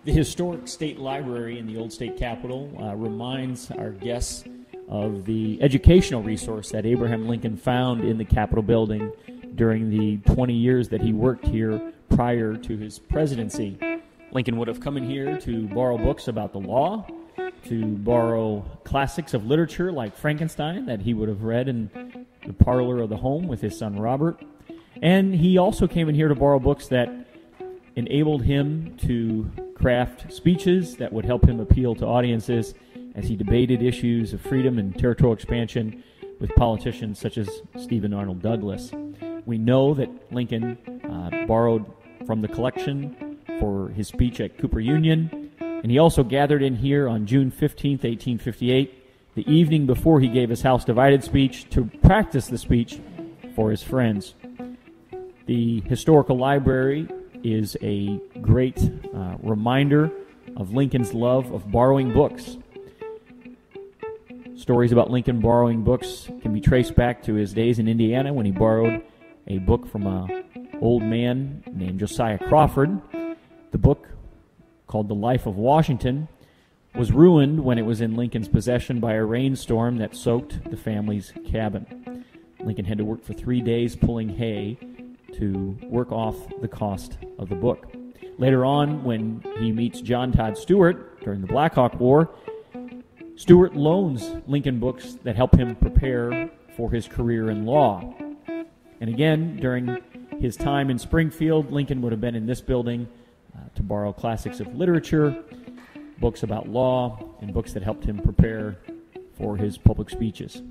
The historic State Library in the Old State Capitol reminds our guests of the educational resource that Abraham Lincoln found in the Capitol building during the 20 years that he worked here prior to his presidency. Lincoln would have come in here to borrow books about the law, to borrow classics of literature like Frankenstein that he would have read in the parlor of the home with his son Robert. And he also came in here to borrow books that enabled him to craft speeches that would help him appeal to audiences as he debated issues of freedom and territorial expansion with politicians such as Stephen Arnold Douglas. We know that Lincoln borrowed from the collection for his speech at Cooper Union, and he also gathered in here on June 15th, 1858, the evening before he gave his House Divided speech, to practice the speech for his friends. The Historical Library is a great reminder of Lincoln's love of borrowing books. Stories about Lincoln borrowing books can be traced back to his days in Indiana when he borrowed a book from an old man named Josiah Crawford. The book, called The Life of Washington, was ruined when it was in Lincoln's possession by a rainstorm that soaked the family's cabin. Lincoln had to work for 3 days pulling hay to work off the cost of the book. Later on, when he meets John Todd Stewart during the Black Hawk War, Stewart loans Lincoln books that help him prepare for his career in law. And again, during his time in Springfield, Lincoln would have been in this building to borrow classics of literature, books about law, and books that helped him prepare for his public speeches.